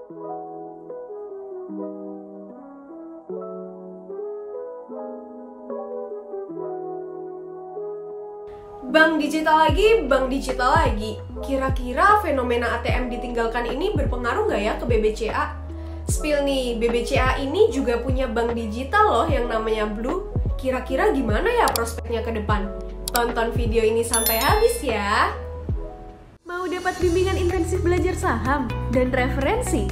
Bank digital lagi, bank digital lagi. Kira-kira fenomena ATM ditinggalkan ini berpengaruh nggak ya ke BBCA? Spill nih, BBCA ini juga punya bank digital loh yang namanya Blue. Kira-kira gimana ya prospeknya ke depan? Tonton video ini sampai habis ya. Mau dapat bimbingan intensif belajar saham dan referensi?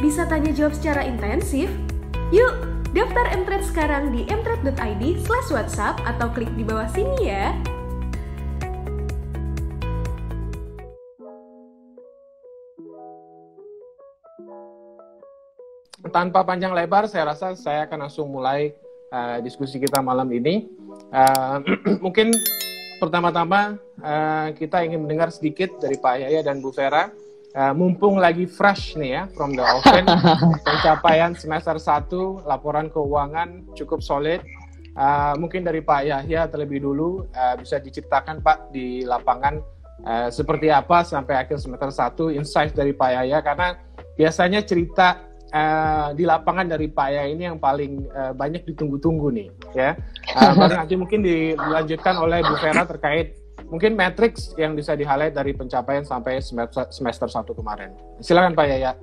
Bisa tanya jawab secara intensif? Yuk, daftar Mtrade sekarang di mtrade.id/whatsapp atau klik di bawah sini ya. Tanpa panjang lebar, saya rasa saya akan langsung mulai diskusi kita malam ini. Mungkin pertama-tama kita ingin mendengar sedikit dari Pak Yaya dan Bu Vera. Mumpung lagi fresh nih ya, from the oven, pencapaian semester 1, laporan keuangan cukup solid. Mungkin dari Pak Yahya terlebih dulu, bisa diceritakan Pak di lapangan seperti apa sampai akhir semester 1, insight dari Pak Yahya, karena biasanya cerita di lapangan dari Pak Yahya ini yang paling banyak ditunggu-tunggu nih ya. Baru nanti mungkin dilanjutkan oleh Bu Vera terkait mungkin matriks yang bisa di-highlight dari pencapaian sampai semester 1 kemarin. Silakan Pak Yahya.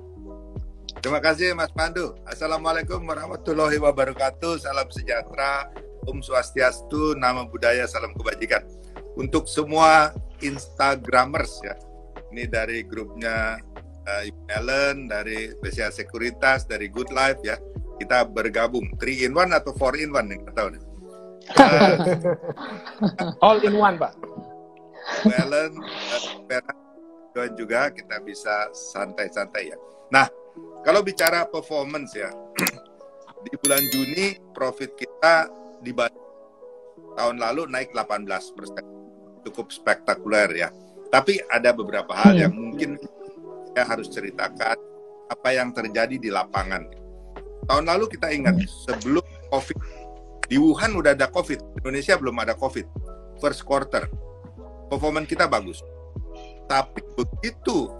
Terima kasih Mas Pandu. Assalamualaikum warahmatullahi wabarakatuh. Salam sejahtera, Om Swastiastu, Namo Buddhaya, salam kebajikan. Untuk semua Instagramers ya. Ini dari grupnya Ibu Ellen, dari BCA Sekuritas, dari Good Life ya. Kita bergabung 3 in 1 atau 4 in 1 nih, nggak tahu nih. All in one Pak. Ibu Ellen, join juga, kita bisa santai-santai ya. Nah, kalau bicara performance ya, di bulan Juni profit kita dibanding tahun lalu naik 18%. Cukup spektakuler ya. Tapi ada beberapa hal yang mungkin saya harus ceritakan apa yang terjadi di lapangan. Tahun lalu kita ingat, sebelum COVID, di Wuhan udah ada COVID, Indonesia belum ada COVID. First quarter, performance kita bagus. Tapi begitu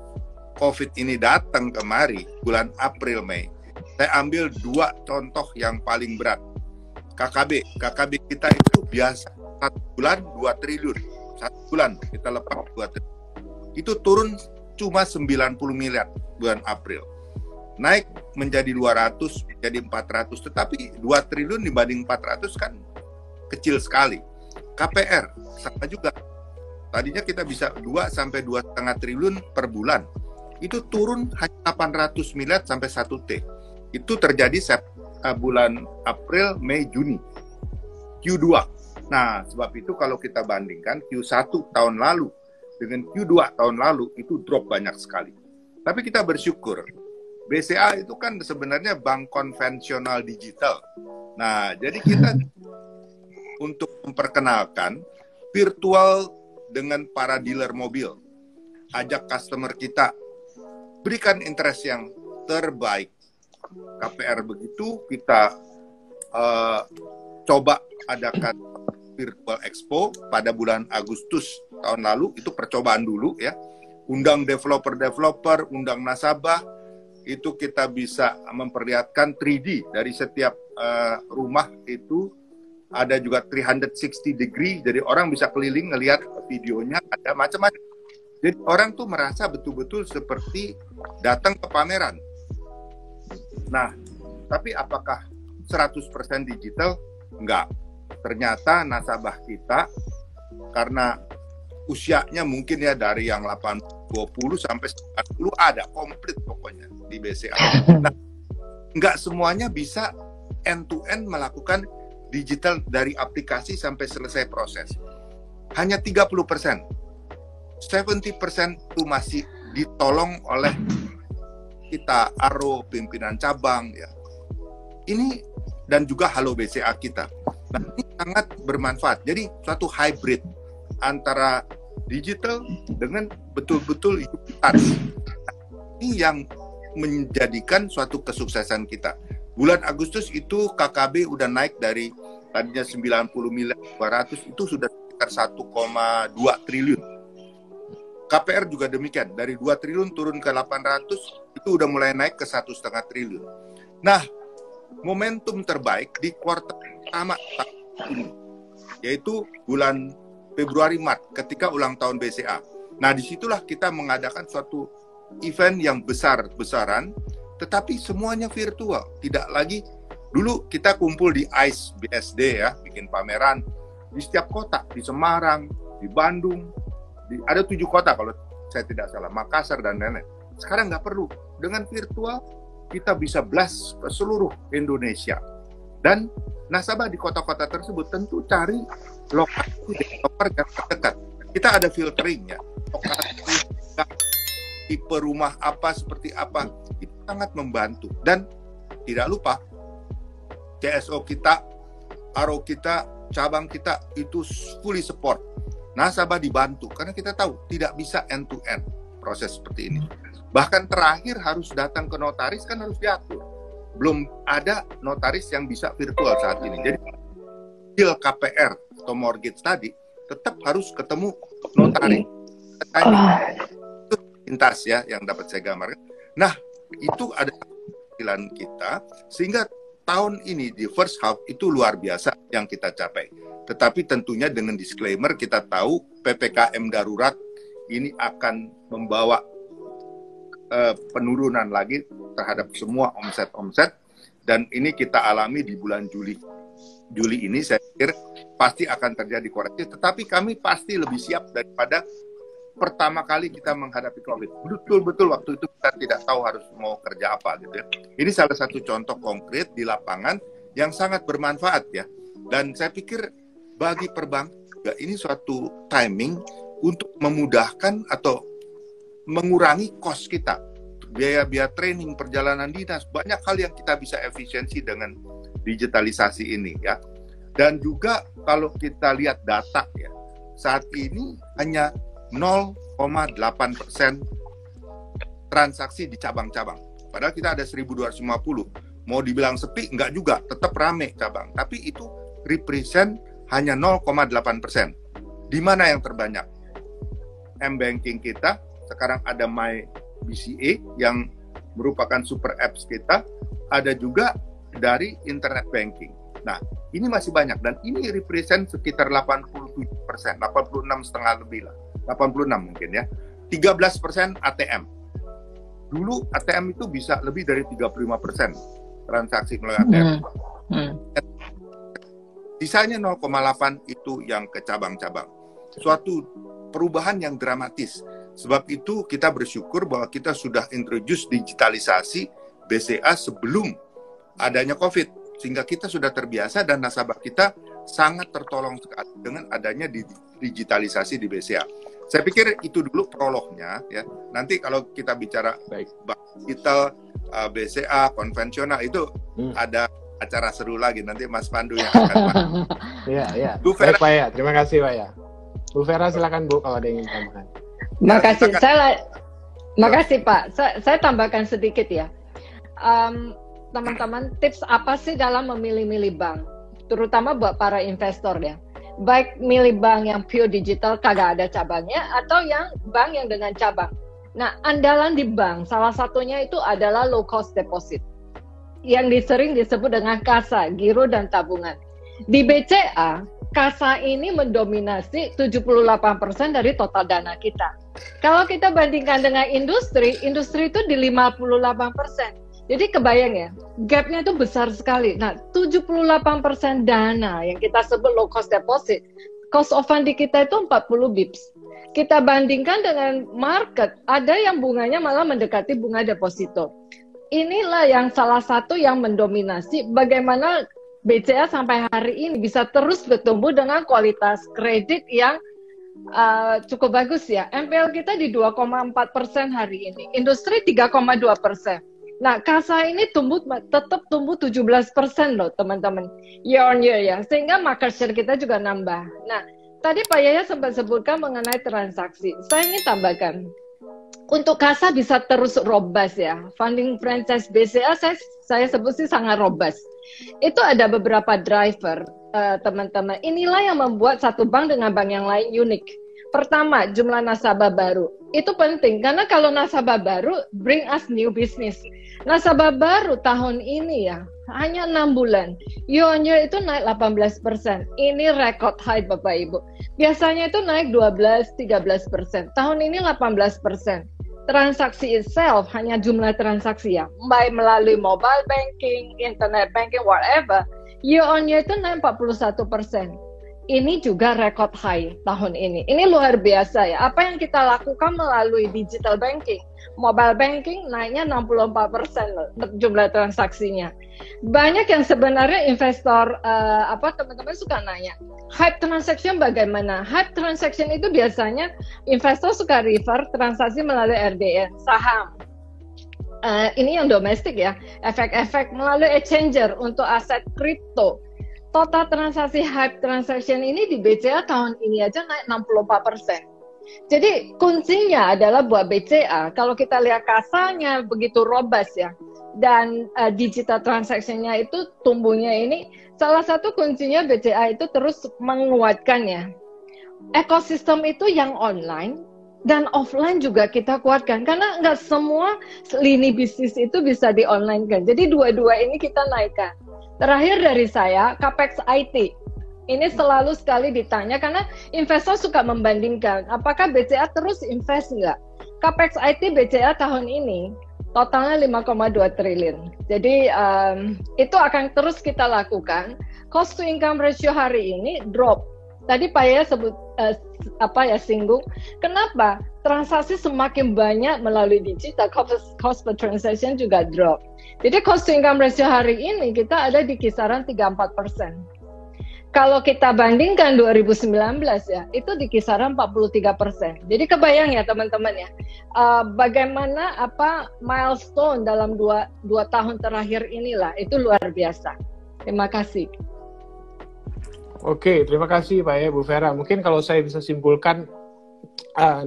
COVID ini datang kemari, bulan April, Mei, saya ambil 2 contoh yang paling berat. KKB kita itu biasa 1 bulan 2 triliun. 1 bulan kita lepas 2 triliun. Itu turun cuma 90 miliar bulan April. Naik menjadi 200, menjadi 400. Tetapi 2 triliun dibanding 400 kan kecil sekali. KPR sama juga. Tadinya kita bisa 2 sampai 2,5 triliun per bulan. Itu turun hanya 800 miliar sampai 1 T. Itu terjadi bulan April, Mei, Juni. Q2. Nah, sebab itu kalau kita bandingkan Q1 tahun lalu dengan Q2 tahun lalu itu drop banyak sekali. Tapi kita bersyukur, BCA itu kan sebenarnya bank konvensional digital. Nah, jadi kita untuk memperkenalkan virtual dengan para dealer mobil, ajak customer kita, berikan interest yang terbaik. KPR begitu, kita coba adakan Virtual Expo pada bulan Agustus tahun lalu, itu percobaan dulu ya. Undang developer, undang nasabah, itu kita bisa memperlihatkan 3D dari setiap rumah itu. Ada juga 360 degree, jadi orang bisa keliling ngelihat videonya, ada macam-macam. Jadi orang tuh merasa betul-betul seperti datang ke pameran. Nah, tapi apakah 100% digital? Enggak. Ternyata nasabah kita karena usianya mungkin ya dari yang 20 sampai 90 ada komplit pokoknya di BCA. Nah, nggak semuanya bisa end-to-end melakukan digital dari aplikasi sampai selesai proses. Hanya 30%. 70% itu masih ditolong oleh kita, Aro, pimpinan cabang ya. Ini dan juga Halo BCA kita. Nah, ini sangat bermanfaat. Jadi suatu hybrid antara digital dengan betul-betul touch. Ini yang menjadikan suatu kesuksesan kita. Bulan Agustus itu KKB udah naik dari tadinya 90 miliar 200 itu sudah sekitar 1,2 triliun. KPR juga demikian, dari 2 triliun turun ke 800, Itu udah mulai naik ke 1,5 triliun. Nah, momentum terbaik di kuartal pertama tahun ini, yaitu bulan Februari Maret ketika ulang tahun BCA. Nah, disitulah kita mengadakan suatu event yang besar-besaran, tetapi semuanya virtual. Tidak lagi, dulu kita kumpul di ICE BSD ya, bikin pameran di setiap kota, di Semarang, di Bandung, ada 7 kota kalau saya tidak salah, Makassar dan lain-lain. Sekarang nggak perlu. Dengan virtual, kita bisa blast ke seluruh Indonesia. Dan nasabah di kota-kota tersebut tentu cari lokasi developer yang terdekat. Kita ada filteringnya. Lokasi, tipe rumah apa, seperti apa. Itu sangat membantu. Dan tidak lupa, CSO kita, ARO kita, cabang kita itu fully support. Nasabah dibantu. Karena kita tahu tidak bisa end-to-end proses seperti ini. Bahkan terakhir harus datang ke notaris kan harus diatur. Belum ada notaris yang bisa virtual saat ini. Jadi deal KPR atau mortgage tadi tetap harus ketemu notaris. Itu pintas ya yang dapat saya gambarkan. Nah, itu ada pilihan kita sehingga tahun ini di first half itu luar biasa yang kita capai. Tetapi tentunya dengan disclaimer kita tahu PPKM darurat ini akan membawa penurunan lagi terhadap semua omset dan ini kita alami di bulan Juli ini saya pikir pasti akan terjadi koreksi, tetapi kami pasti lebih siap daripada pertama kali kita menghadapi COVID. Betul waktu itu kita tidak tahu harus mau kerja apa gitu ya. Ini salah satu contoh konkret di lapangan yang sangat bermanfaat ya, dan saya pikir bagi perbankan juga ini suatu timing untuk memudahkan atau mengurangi cost kita, biaya-biaya training, perjalanan dinas, banyak hal yang kita bisa efisiensi dengan digitalisasi ini ya. Dan juga kalau kita lihat data ya, saat ini hanya 0,8% transaksi di cabang-cabang. Padahal kita ada 1.250. Mau dibilang sepi, enggak juga, tetap rame cabang. Tapi itu represent hanya 0,8%. Di mana yang terbanyak? M-Banking kita, sekarang ada My BCA yang merupakan super apps kita, ada juga dari internet banking. Nah, ini masih banyak dan ini represent sekitar 87%, 86,5 lebih lah, 86 mungkin ya. 13% ATM. Dulu ATM itu bisa lebih dari 35% transaksi melalui ATM. Sisanya 0,8 itu yang ke cabang-cabang. Suatu perubahan yang dramatis. Sebab itu kita bersyukur bahwa kita sudah introduce digitalisasi BCA sebelum adanya COVID. Sehingga kita sudah terbiasa dan nasabah kita sangat tertolong sekali dengan adanya digitalisasi di BCA. Saya pikir itu dulu prolognya ya. Nanti kalau kita bicara digital, BCA, konvensional itu ada acara seru lagi. Nanti Mas Pandu yang akan Iya. Bu Vera. Baik Pak ya, terima kasih Pak ya. Bu Vera silakan Bu kalau ada yang ingin tambahkan. Makasih, makasih Pak. Saya tambahkan sedikit ya. Teman-teman, tips apa sih dalam memilih-milih bank? Terutama buat para investor ya. Baik milih bank yang pure digital kagak ada cabangnya atau yang bank yang dengan cabang. Nah, andalan di bank salah satunya itu adalah low cost deposit. Yang sering disebut dengan KASA, giro dan tabungan. Di BCA, KASA ini mendominasi 78% dari total dana kita. Kalau kita bandingkan dengan industri itu di 58%. Jadi kebayang ya, gapnya itu besar sekali. Nah, 78% dana yang kita sebut low cost deposit, cost of funding kita itu 40 bips. Kita bandingkan dengan market, ada yang bunganya malah mendekati bunga deposito. Inilah yang salah satu yang mendominasi bagaimana BCA sampai hari ini bisa terus bertumbuh dengan kualitas kredit yang cukup bagus ya. NPL kita di 2,4% hari ini, industri 3,2%. Nah, KASA ini tetap tumbuh 17% loh teman-teman, year on year ya, sehingga market share kita juga nambah. Nah, tadi Pak Yaya sempat sebutkan mengenai transaksi, saya ingin tambahkan, untuk KASA bisa terus robust ya, funding franchise BCA saya sebut sih sangat robust. Itu ada beberapa driver teman-teman, inilah yang membuat satu bank dengan bank yang lain unik. Pertama, jumlah nasabah baru. Itu penting, karena kalau nasabah baru, bring us new business. Nasabah baru tahun ini ya, hanya 6 bulan. Year on year itu naik 18%. Ini record high Bapak Ibu. Biasanya itu naik 12-13%. Tahun ini 18%. Transaksi itself, hanya jumlah transaksi ya, baik melalui mobile banking, internet banking, whatever. Year on year itu naik 41%. Ini juga record high tahun ini. Ini luar biasa ya. Apa yang kita lakukan melalui digital banking, mobile banking naiknya 64% loh, jumlah transaksinya. Banyak yang sebenarnya investor teman-teman suka nanya, hype transaction bagaimana? Hype transaction itu biasanya investor suka refer transaksi melalui RDN, saham. Ini yang domestik ya, efek-efek melalui exchanger untuk aset kripto. Total transaksi hype transaction ini di BCA tahun ini aja naik 64%. Jadi kuncinya adalah buat BCA, kalau kita lihat kasanya begitu robust ya, dan digital transaction-nya itu tumbuhnya ini, salah satu kuncinya BCA itu terus menguatkannya. Ekosistem itu yang online dan offline juga kita kuatkan, karena nggak semua lini bisnis itu bisa di-online-kan. Jadi dua-dua ini kita naikkan. Terakhir dari saya, CAPEX IT. Ini selalu sekali ditanya, karena investor suka membandingkan, apakah BCA terus invest nggak? CAPEX IT BCA tahun ini, totalnya 5,2 triliun. Jadi itu akan terus kita lakukan. Cost to income ratio hari ini drop. Tadi Pak Yaya sebut singgung, kenapa? Transaksi semakin banyak melalui digital, cost per transaction juga drop. Jadi cost to income ratio hari ini kita ada di kisaran 34%. Kalau kita bandingkan 2019 ya, itu di kisaran 43%. Jadi kebayang ya teman-teman ya, bagaimana milestone dalam dua tahun terakhir inilah, itu luar biasa. Terima kasih. Oke, terima kasih Pak Yaya, Bu Vera. Mungkin kalau saya bisa simpulkan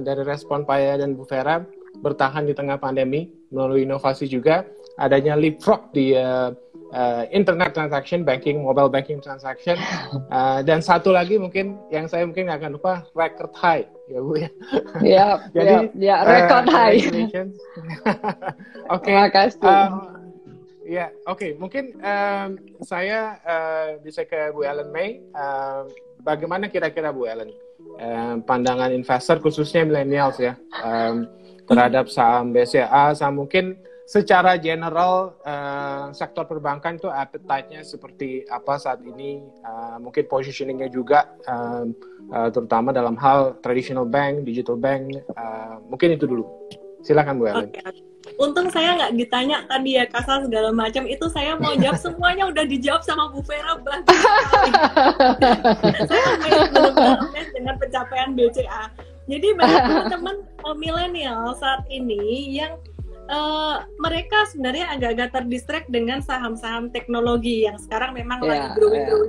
dari respon Pak Yaya dan Bu Vera, bertahan di tengah pandemi melalui inovasi juga, adanya leapfrog di internet transaction, banking, mobile banking transaction, dan satu lagi mungkin yang saya mungkin nggak akan lupa, record high, ya Bu ya. Jadi record high. Oke. Terima kasih. Ya, oke. Mungkin saya bisa ke Bu Ellen May. Bagaimana kira-kira Bu Ellen pandangan investor khususnya millennials ya terhadap saham BCA, sama mungkin secara general sektor perbankan itu appetite-nya seperti apa saat ini, mungkin positioning-nya juga terutama dalam hal traditional bank, digital bank, mungkin itu dulu. Silakan Bu Ellen. Okay. Untung saya nggak ditanya tadi ya kasar segala macam, itu saya mau jawab semuanya udah dijawab sama Bu Vera banget. Saya benar-benar dengan pencapaian BCA. Jadi banyak teman-teman milenial saat ini yang mereka sebenarnya agak-agak terdistract dengan saham-saham teknologi yang sekarang memang lagi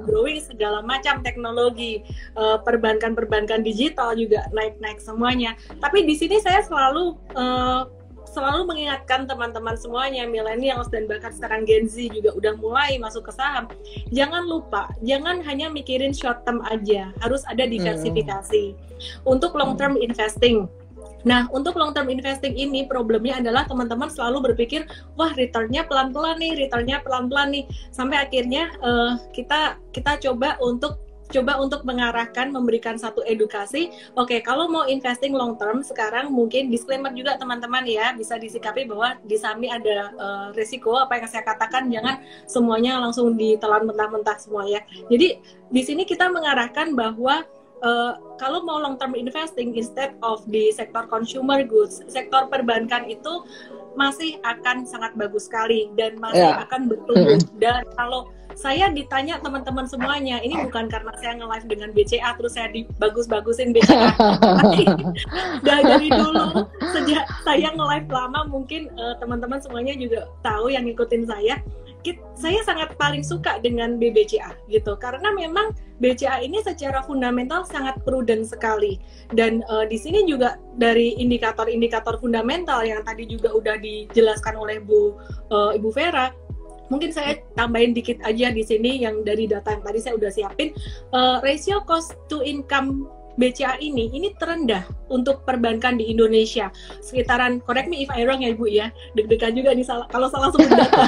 growing segala macam teknologi, perbankan digital juga naik semuanya. Tapi di sini saya selalu mengingatkan teman-teman semuanya, millennials dan bahkan sekarang Gen Z juga udah mulai masuk ke saham. Jangan lupa, jangan hanya mikirin short term aja, harus ada diversifikasi. Untuk long term investing. Nah, untuk long term investing ini problemnya adalah teman-teman selalu berpikir, wah returnnya pelan-pelan nih, sampai akhirnya kita coba untuk mengarahkan, memberikan satu edukasi. Oke, kalau mau investing long term sekarang mungkin disclaimer juga teman-teman ya, bisa disikapi bahwa di saham ini ada risiko, apa yang saya katakan, jangan semuanya langsung ditelan mentah-mentah semua ya. Jadi di sini kita mengarahkan bahwa kalau mau long term investing instead of di sektor consumer goods, sektor perbankan itu masih akan sangat bagus sekali dan masih akan bertumbuh. Dan kalau saya ditanya teman-teman semuanya, ini bukan karena saya nge-live dengan BCA terus saya dibagus-bagusin BCA. Tapi dari dulu sejak saya nge-live lama, mungkin teman-teman semuanya juga tahu yang ngikutin saya sangat paling suka dengan BBCA gitu, karena memang BCA ini secara fundamental sangat prudent sekali, dan di sini juga dari indikator-indikator fundamental yang tadi juga udah dijelaskan oleh Ibu Vera. Mungkin saya tambahin dikit aja di sini yang dari data yang tadi saya udah siapin, ratio cost to income BCA ini terendah untuk perbankan di Indonesia, sekitaran, correct me if I wrong ya Ibu ya, deg-degan juga nih kalau salah sebut data,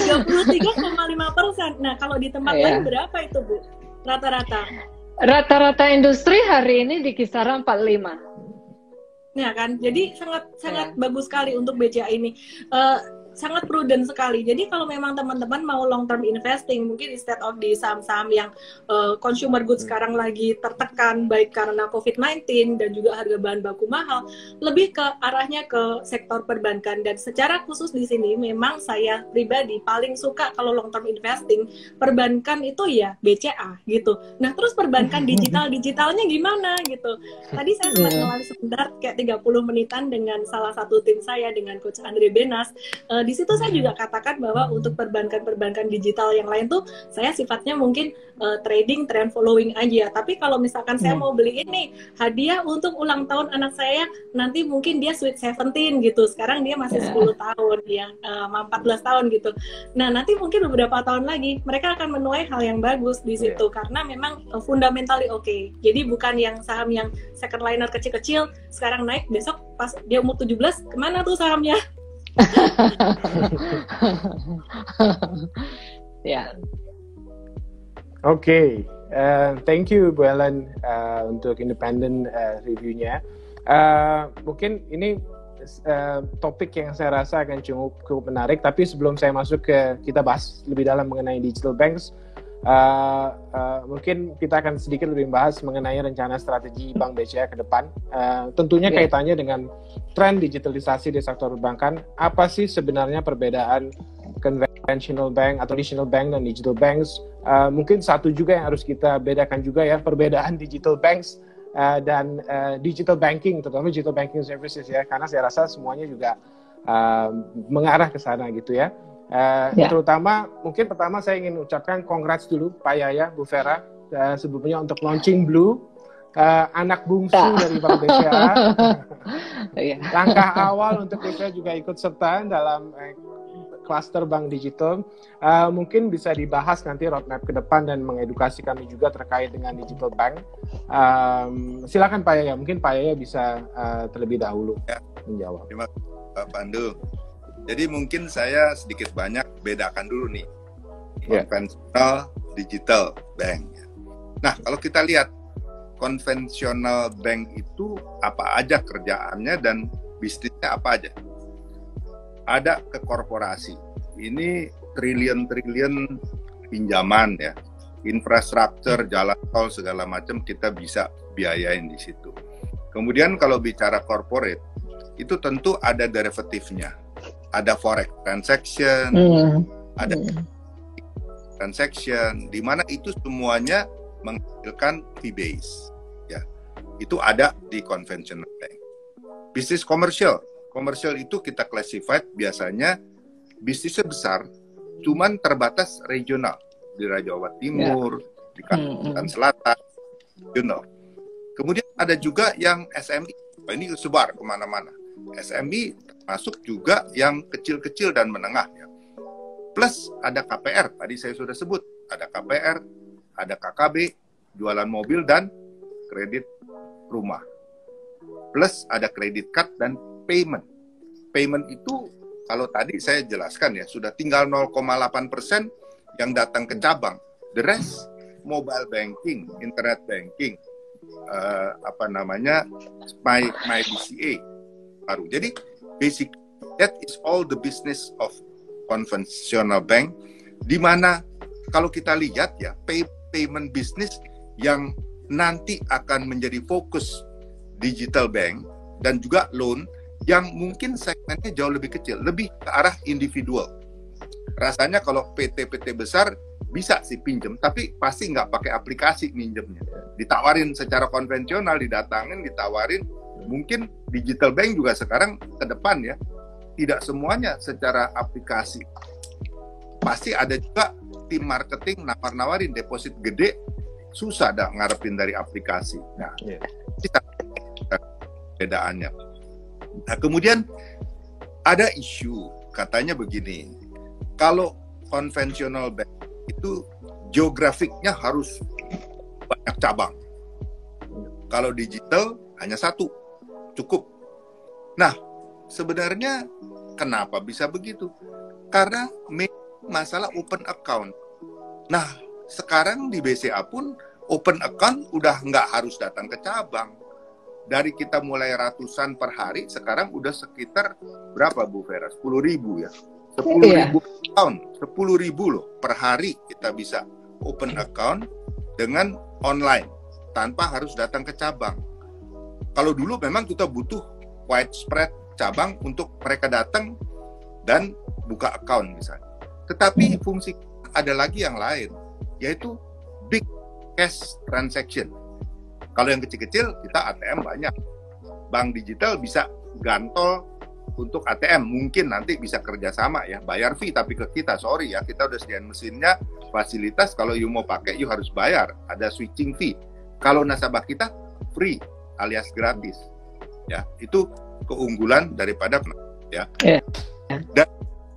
33,5%. Nah kalau di tempat lain berapa itu Bu rata-rata? Rata-rata industri hari ini di kisaran 45. Ya kan, jadi sangat bagus sekali untuk BCA ini. Sangat prudent sekali. Jadi kalau memang teman-teman mau long term investing, mungkin instead of di saham-saham yang consumer goods sekarang lagi tertekan baik karena COVID-19 dan juga harga bahan baku mahal, lebih ke arahnya ke sektor perbankan. Dan secara khusus di sini memang saya pribadi paling suka kalau long term investing perbankan itu ya BCA gitu. Nah, terus perbankan digitalnya gimana gitu. Tadi saya sempat ngelalui sebentar kayak 30 menitan dengan salah satu tim saya dengan Coach Andre Benas. Di situ saya juga katakan bahwa untuk perbankan digital yang lain tuh saya sifatnya mungkin trading, trend following aja. Tapi kalau misalkan saya mau beli ini hadiah untuk ulang tahun anak saya, nanti mungkin dia sweet 17 gitu. Sekarang dia masih 10 tahun ya, 14 tahun gitu. Nah, nanti mungkin beberapa tahun lagi mereka akan menuai hal yang bagus di situ karena memang fundamentally oke. Jadi bukan yang saham yang second liner kecil-kecil sekarang naik, besok pas dia umur 17 kemana tuh sahamnya? Oke, thank you Bu Ellen untuk independent reviewnya. Mungkin ini topik yang saya rasa akan cukup menarik. Tapi sebelum saya masuk ke kita bahas lebih dalam mengenai digital banks, mungkin kita akan sedikit lebih bahas mengenai rencana strategi Bank BCA ke depan. Tentunya kaitannya dengan tren digitalisasi di sektor perbankan. Apa sih sebenarnya perbedaan conventional bank atau traditional bank dan digital banks? Mungkin satu juga yang harus kita bedakan juga ya, perbedaan digital banks dan digital banking, terutama digital banking services ya, karena saya rasa semuanya juga mengarah ke sana gitu ya. Terutama mungkin pertama saya ingin ucapkan congrats dulu Pak Yaya, Bu Vera, sebelumnya untuk launching Blue, anak bungsu dari Bank BCA. Langkah awal untuk BCA juga ikut serta dalam cluster bank digital. Mungkin bisa dibahas nanti roadmap ke depan dan mengedukasi kami juga terkait dengan digital bank. Silakan Pak Yaya, mungkin Pak Yaya bisa terlebih dahulu menjawab. Terima kasih Pak Pandu. Jadi mungkin saya sedikit banyak bedakan dulu nih konvensional digital bank. Nah, kalau kita lihat konvensional bank itu apa aja kerjaannya dan bisnisnya apa aja? Ada ke korporasi. Ini triliun-triliun pinjaman ya, infrastruktur, jalan tol segala macam kita bisa biayain di situ. Kemudian kalau bicara corporate, itu tentu ada derivatifnya. Ada forex transaction, ada transaction, di mana itu semuanya menghasilkan fee base. Ya, itu ada di conventional bank. Bisnis komersial itu kita classified biasanya bisnisnya besar, cuman terbatas regional di Jawa Timur, di Kalimantan Selatan, regional. Kemudian ada juga yang SME, ini sebar kemana-mana. SME masuk juga yang kecil-kecil dan menengah ya. Plus ada KPR, tadi saya sudah sebut, ada KPR, ada KKB, jualan mobil dan kredit rumah. Plus ada credit card dan payment. Payment itu kalau tadi saya jelaskan ya, sudah tinggal 0,8% yang datang ke cabang. The rest mobile banking, internet banking, my BCA baru. Jadi basic that is all the business of conventional bank, di mana kalau kita lihat ya payment business yang nanti akan menjadi fokus digital bank dan juga loan yang mungkin segmennya jauh lebih kecil, lebih ke arah individual. Rasanya kalau PT-PT besar bisa sih pinjem, tapi pasti nggak pakai aplikasi minjemnya. Ditawarin secara konvensional, didatangin, ditawarin. Mungkin digital bank juga sekarang ke depan ya, tidak semuanya secara aplikasi. Pasti ada juga tim marketing nawar-nawarin deposit gede, susah dah ngarepin dari aplikasi. Nah, kita bedaannya. Nah, kemudian ada isu katanya begini, kalau konvensional bank itu geografiknya harus banyak cabang. Kalau digital hanya satu, cukup. Nah, sebenarnya kenapa bisa begitu? Karena masalah open account. Nah, sekarang di BCA pun open account udah nggak harus datang ke cabang. Dari kita mulai ratusan per hari, sekarang udah sekitar berapa Bu Vera? 10.000 ya? 10.000 account, 10.000 loh per hari kita bisa open account dengan online tanpa harus datang ke cabang. Kalau dulu memang kita butuh widespread cabang untuk mereka datang dan buka account misalnya. Tetapi fungsi ada lagi yang lain, yaitu big cash transaction. Kalau yang kecil-kecil kita ATM banyak. Bank digital bisa gantol untuk ATM. Mungkin nanti bisa kerjasama ya, bayar fee tapi ke kita, sorry ya, kita udah sediain mesinnya, fasilitas, kalau you mau pakai you harus bayar, ada switching fee. Kalau nasabah kita free alias gratis. Ya, itu keunggulan daripada ya. Dan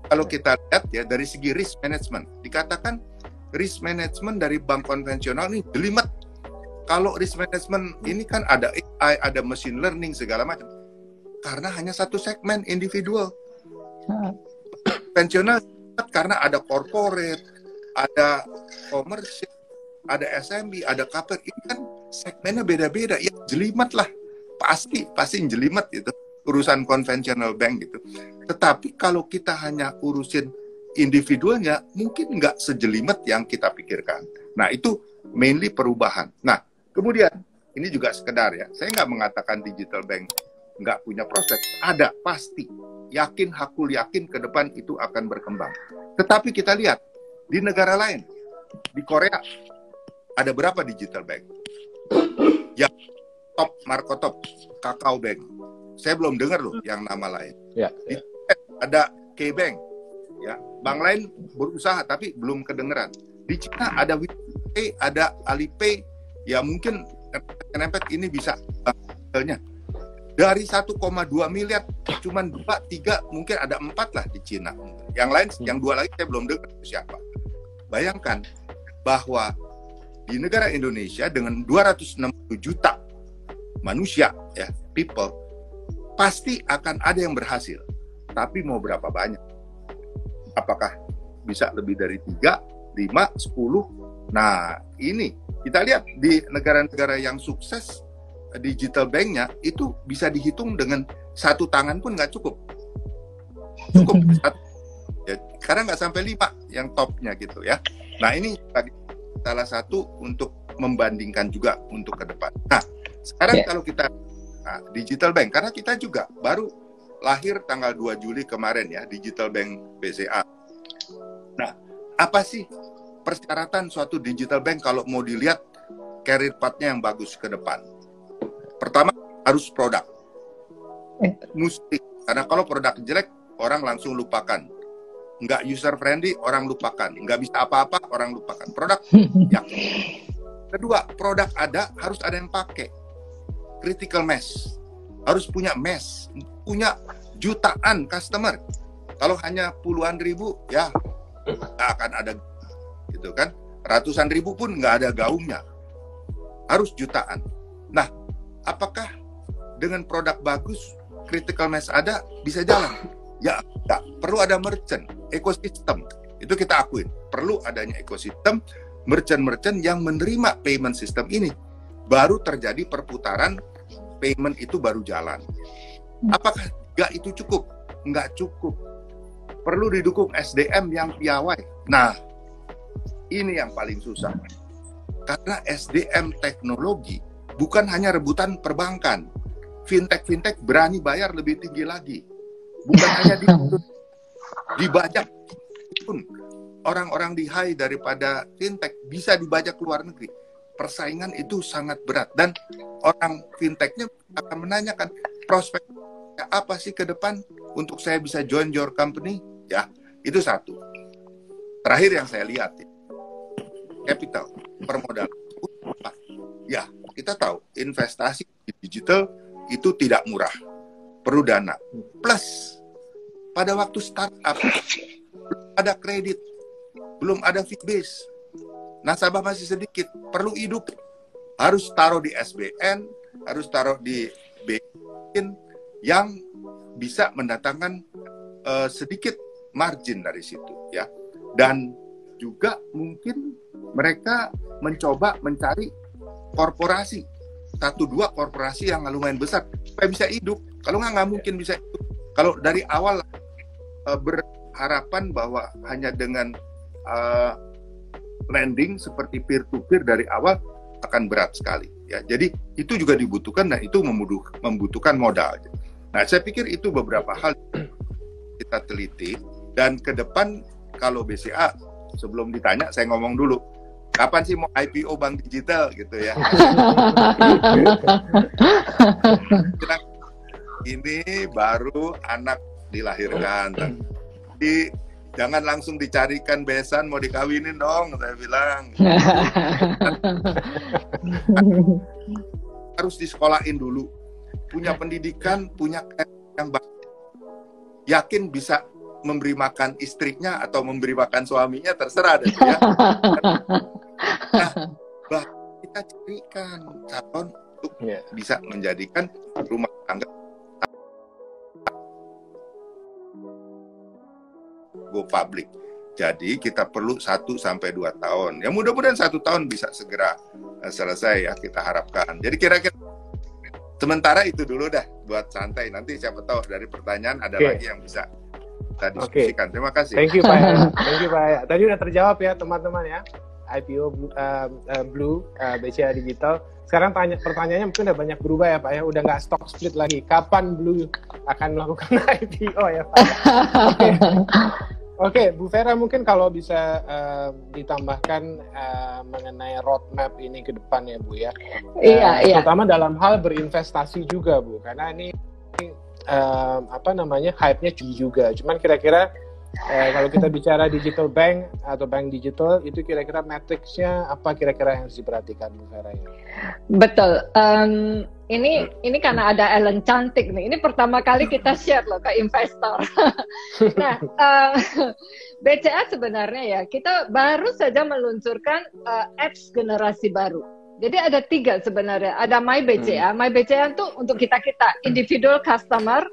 kalau kita lihat ya dari segi risk management, dikatakan risk management dari bank konvensional ini jelimet. Kalau risk management ini kan ada AI, ada machine learning segala macam. Karena hanya satu segmen individual. Konvensional karena ada corporate, ada komersial, ada SMB, ada corporate. Ini kan segmennya beda-beda. Ya jelimet lah. Pasti jelimet itu urusan konvensional bank gitu. Tetapi kalau kita hanya urusin individualnya, mungkin nggak sejelimet yang kita pikirkan. Nah, itu mainly perubahan. Nah, kemudian, ini juga sekedar ya, saya nggak mengatakan digital bank nggak punya prospek. Ada, pasti. Yakin, hakul yakin ke depan itu akan berkembang. Tetapi kita lihat, di negara lain, di Korea, ada berapa digital bank? Yang top, Markotop, Kakao Bank. Saya belum dengar loh yang nama lain. Ya. Ada K-Bank. Ya, bank lain berusaha tapi belum kedengeran. Di Cina ada WePay, ada Alipay. Ya mungkin nempet ini bisa bangelnya. Dari 1,2 miliar cuman 2, 3, mungkin ada 4 lah di Cina. Yang lain, yang 2 lagi saya belum dengar siapa. Bayangkan bahwa di negara Indonesia dengan 260 juta manusia ya, people, pasti akan ada yang berhasil. Tapi mau berapa banyak? Apakah bisa lebih dari 3, 5, 10? Nah, ini kita lihat di negara-negara yang sukses digital banknya itu bisa dihitung dengan satu tangan pun nggak cukup. Cukup satu, ya, karena nggak sampai 5 yang topnya gitu ya. Nah ini salah satu untuk membandingkan juga untuk ke depan. Nah sekarang kalau kita digital bank, karena kita juga baru lahir tanggal 2 Juli kemarin ya, digital bank BCA. Nah apa sih persyaratan suatu digital bank kalau mau dilihat career path-nya yang bagus ke depan? Pertama, harus produk. Mesti. Karena kalau produk jelek, orang langsung lupakan. Nggak user friendly, orang lupakan. Nggak bisa apa-apa, orang lupakan. Produk, ya. Kedua, produk ada, harus ada yang pakai. Critical mass. Harus punya mass. Punya jutaan customer. Kalau hanya puluhan ribu, ya nggak akan ada. Gitu kan. Ratusan ribu pun nggak ada gaungnya. Harus jutaan. Nah, apakah dengan produk bagus, critical mass ada, bisa jalan? Ya, enggak. Perlu ada merchant, ekosistem. Itu kita akuin. Perlu adanya ekosistem, merchant-merchant yang menerima payment system ini. Baru terjadi perputaran, payment itu baru jalan. Apakah enggak itu cukup? Enggak cukup. Perlu didukung SDM yang piawai. Nah, ini yang paling susah. Karena SDM teknologi bukan hanya rebutan perbankan. Fintech berani bayar lebih tinggi lagi. Bukan hanya dibajak pun. Orang-orang di high daripada fintech bisa dibajak ke luar negeri. Persaingan itu sangat berat. Dan orang fintechnya akan menanyakan prospek apa sih ke depan untuk saya bisa join your company? Ya, itu satu. Terakhir yang saya lihat, capital, permodalan. Ya, kita tahu investasi di digital itu tidak murah, perlu dana. Plus, pada waktu startup, belum ada kredit, belum ada fee base, nasabah masih sedikit, perlu hidup, harus taruh di SBN, harus taruh di BI yang bisa mendatangkan sedikit margin dari situ ya. Dan juga mungkin mereka mencoba mencari korporasi, 1-2 korporasi yang lumayan besar supaya bisa hidup. Kalau nggak mungkin bisa hidup. Kalau dari awal berharapan bahwa hanya dengan lending seperti peer to peer dari awal akan berat sekali ya. Jadi itu juga dibutuhkan dan itu membutuhkan modal. Nah, saya pikir itu beberapa hal kita teliti, dan ke depan kalau BCA, sebelum ditanya saya ngomong dulu, kapan sih mau IPO bank digital gitu ya. Ini baru anak dilahirkan, jadi jangan langsung dicarikan besan mau dikawinin dong, saya bilang. Harus disekolahin dulu, punya pendidikan, punya yang baik, yakin bisa memberi makan istrinya atau memberi makan suaminya, terserah deh ya. Nah, kita carikan calon untuk bisa menjadikan rumah tangga go public. Jadi kita perlu 1-2 tahun. Ya mudah-mudahan 1 tahun bisa segera selesai ya, kita harapkan. Jadi kira-kira sementara itu dulu dah buat santai. Nanti siapa tahu dari pertanyaan ada lagi yang bisa kita diskusikan. Terima kasih. Thank you Pak ya. Thank you Pak ya. Tadi udah terjawab ya teman-teman ya. IPO Blue BCA Digital. Sekarang pertanyaannya mungkin udah banyak berubah ya Pak ya. Udah nggak stock split lagi. Kapan Blue akan melakukan IPO ya Pak? Oke, Bu Vera mungkin kalau bisa ditambahkan mengenai roadmap ini ke depan ya Bu ya. Iya. Terutama dalam hal berinvestasi juga Bu, karena ini hype-nya juga. Cuman kira-kira kalau kita bicara digital bank atau bank digital, itu kira-kira matriksnya apa kira-kira yang harus diperhatikan Bu Vera ya? Betul. Ini karena ada Ellen cantik nih. Ini pertama kali kita share loh ke investor. Nah, BCA sebenarnya ya, kita baru saja meluncurkan apps generasi baru. Jadi ada 3 sebenarnya. Ada My BCA. My BCA itu untuk kita individual customer.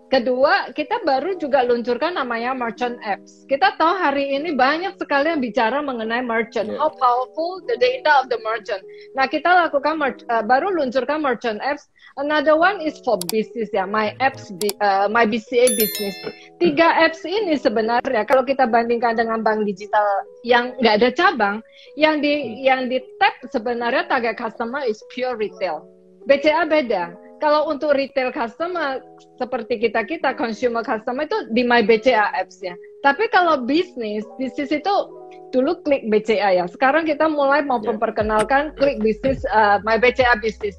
Kedua, kita baru juga luncurkan namanya merchant apps. Kita tahu hari ini banyak sekali yang bicara mengenai merchant. How powerful the data of the merchant. Nah, kita lakukan baru luncurkan merchant apps. Another one is for business ya, My BCA Business. 3 apps ini sebenarnya kalau kita bandingkan dengan bank digital yang nggak ada cabang, yang di tap sebenarnya target customer is pure retail. BCA beda. Kalau untuk retail customer seperti kita consumer customer itu di My BCA apps ya. Tapi kalau bisnis itu dulu klik BCA ya. Sekarang kita mulai mau memperkenalkan klik bisnis My BCA Business.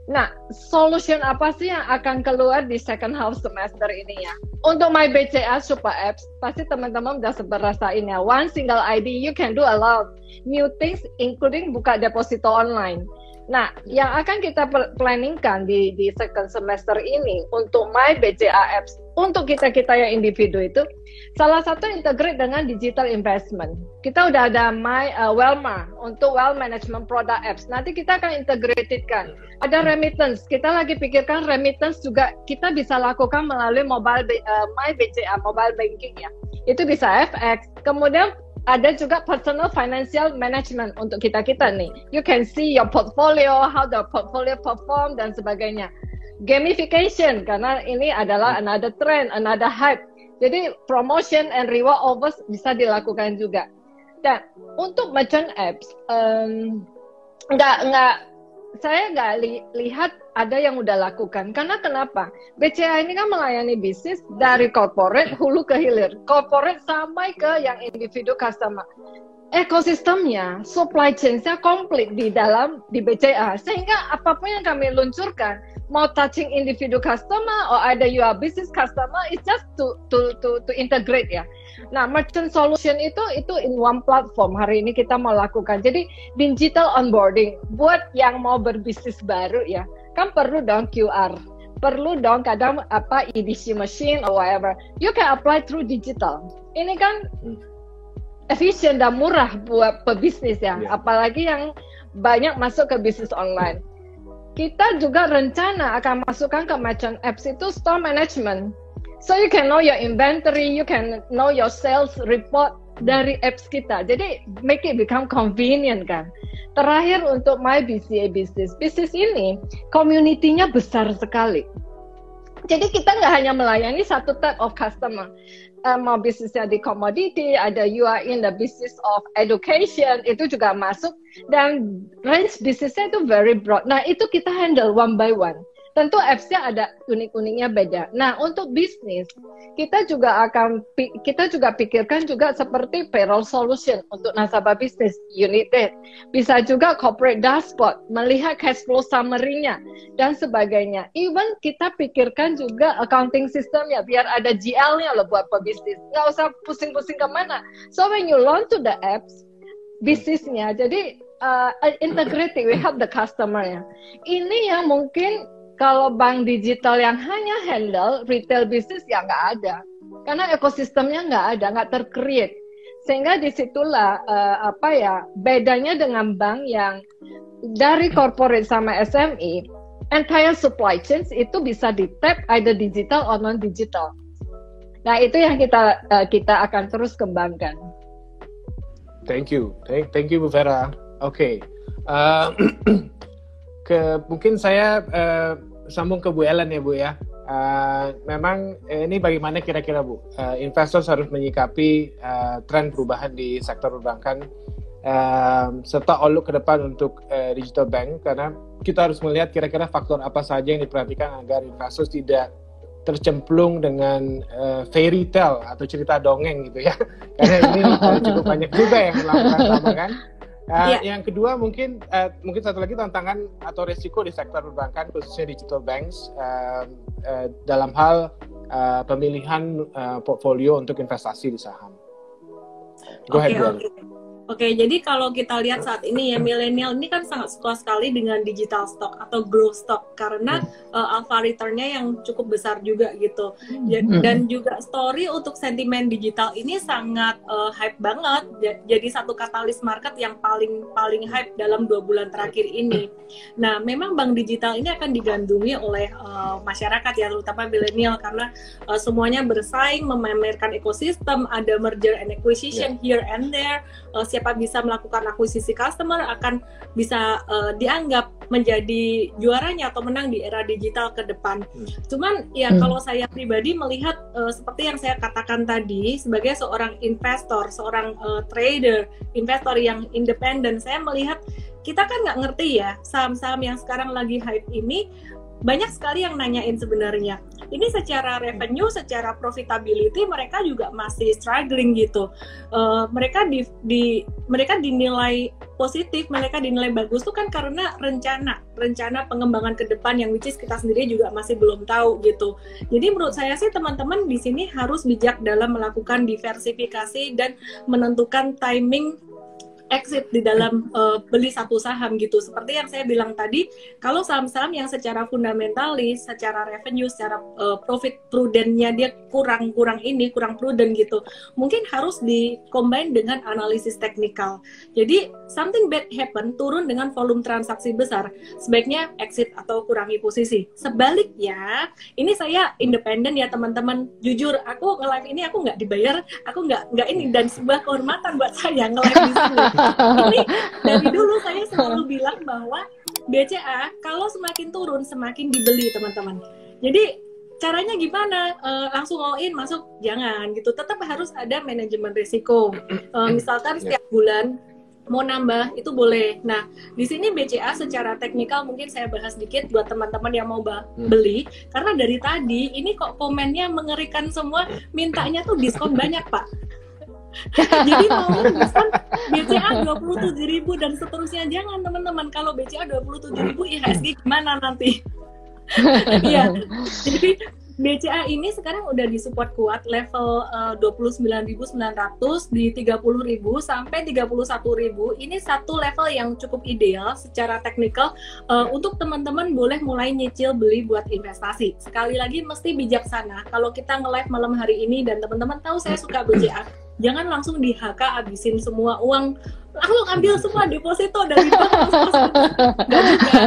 Nah, solution apa sih yang akan keluar di second half semester ini ya? Untuk My BCA Super Apps, pasti teman-teman udah rasain ya. One single ID, you can do a lot new things, including buka deposito online. Nah, yang akan kita planningkan di second semester ini untuk My BCA Apps, untuk kita yang individu itu, salah satu integrate dengan digital investment. Kita udah ada My Wellma untuk wealth management product apps. Nanti kita akan integratedkan. Ada remittance. Kita lagi pikirkan remittance juga kita bisa lakukan melalui My BCA mobile banking ya. Itu bisa FX. Kemudian ada juga personal financial management untuk kita nih. You can see your portfolio, how the portfolio perform dan sebagainya. Gamification karena ini adalah another trend, another hype. Jadi promotion and reward offers bisa dilakukan juga. Dan untuk merchant apps, saya nggak lihat ada yang udah lakukan. Karena kenapa? BCA ini kan melayani bisnis dari corporate hulu ke hilir, corporate sampai ke yang individu customer. Ekosistemnya, supply chain-nya komplit di BCA. Sehingga apapun yang kami luncurkan, mau touching individu customer or either you are business customer, it's just to integrate ya. Nah, merchant solution itu in one platform hari ini kita mau lakukan. Jadi digital onboarding buat yang mau berbisnis baru ya, kan perlu dong QR, perlu dong kadang EDC machine or whatever. You can apply through digital. Ini kan efisien dan murah buat pebisnis ya, apalagi yang banyak masuk ke bisnis online. kita juga rencana akan masukkan ke merchant apps itu store management. So you can know your inventory, you can know your sales report dari apps kita. Jadi make it become convenient kan. Terakhir untuk My BCA Business. Bisnis ini community-nya besar sekali. Jadi kita nggak hanya melayani satu type of customer. Mau bisnisnya di commodity, ada you are in the business of education, itu juga masuk. Dan range bisnisnya itu very broad. Nah itu kita handle one by one. Tentu apps-nya ada unik-uniknya beda. Nah, untuk bisnis, kita juga pikirkan juga seperti payroll solution untuk nasabah bisnis, unit rate. Bisa juga corporate dashboard, melihat cash flow summary-nya, dan sebagainya. Even kita pikirkan juga accounting system-nya, biar ada GL-nya loh buat pebisnis. Nggak usah pusing-pusing kemana. So, when you launch to the apps, bisnisnya, jadi integrated, we have the customer-nya. Ini yang mungkin kalau bank digital yang hanya handle retail bisnis ya nggak ada, karena ekosistemnya nggak tercreate, sehingga disitulah bedanya dengan bank yang dari corporate sama SME, entire supply chains itu bisa di tap either digital or non digital. Nah itu yang kita akan terus kembangkan. Thank you Bu Vera. Oke. Mungkin saya sambung ke Bu Ellen ya Bu ya. Memang ini bagaimana kira-kira Bu, investor harus menyikapi tren perubahan di sektor perbankan serta outlook ke depan untuk digital bank, karena kita harus melihat kira-kira faktor apa saja yang diperhatikan agar investor tidak tercemplung dengan fairy tale atau cerita dongeng gitu ya. Karena ini cukup banyak juga yang melakukan sama kan. Yang kedua mungkin satu lagi tantangan atau resiko di sektor perbankan khususnya digital banks dalam hal pemilihan portfolio untuk investasi di saham. Go ahead, Bu. Oke, jadi kalau kita lihat saat ini ya, milenial ini kan sangat suka sekali dengan digital stock atau growth stock karena alpha return-nya yang cukup besar juga gitu. Dan juga story untuk sentimen digital ini sangat hype banget. Jadi satu katalis market yang paling hype dalam 2 bulan terakhir ini. Nah, memang bank digital ini akan digandrungi oleh masyarakat ya, terutama milenial, karena semuanya bersaing memamerkan ekosistem, ada merger and acquisition here and there. Siapa bisa melakukan akuisisi customer akan bisa dianggap menjadi juaranya atau menang di era digital ke depan. Cuman ya kalau saya pribadi melihat seperti yang saya katakan tadi, sebagai seorang investor, seorang trader, investor yang independen, saya melihat kita kan nggak ngerti ya saham-saham yang sekarang lagi hype ini. Banyak sekali yang nanyain sebenarnya. Ini secara revenue, secara profitability mereka juga masih struggling gitu. Mereka dinilai positif, mereka dinilai bagus tuh kan karena rencana pengembangan ke depan yang which is kita sendiri juga masih belum tahu gitu. Jadi menurut saya sih teman-teman di sini harus bijak dalam melakukan diversifikasi dan menentukan timing exit di dalam beli satu saham gitu. Seperti yang saya bilang tadi, kalau saham-saham yang secara fundamentalis, secara revenue, secara profit prudentnya dia kurang prudent gitu, mungkin harus di-combine dengan analisis teknikal. Jadi something bad happen, turun dengan volume transaksi besar, sebaiknya exit atau kurangi posisi. Sebaliknya, ini saya independen ya teman-teman, jujur aku nge-live ini aku nggak dibayar, aku nggak ini, dan sebuah kehormatan buat saya nge-live di sini. Ini dari dulu saya selalu bilang bahwa BCA kalau semakin turun semakin dibeli teman-teman. Jadi caranya gimana? Langsung all in masuk? Jangan gitu. Tetap harus ada manajemen risiko. Misalkan setiap bulan mau nambah itu boleh. Nah, di sini BCA secara teknikal mungkin saya bahas sedikit buat teman-teman yang mau beli, karena dari tadi ini kok komennya mengerikan semua, mintanya tuh diskon banyak Pak. Jadi mau diskon BCA 27.000 dan seterusnya. Jangan teman-teman, kalau BCA 27.000 IHSG gimana nanti? Iya. Jadi BCA ini sekarang udah disupport kuat level 29.900 di 30.000 sampai 31.000. Ini satu level yang cukup ideal secara teknikal untuk teman-teman boleh mulai nyicil beli buat investasi. Sekali lagi mesti bijaksana. Kalau kita nge-live malam hari ini dan teman-teman tahu saya suka BCA, Jangan langsung di HK habisin semua uang, langsung ambil semua deposito dari bank. Nggak juga.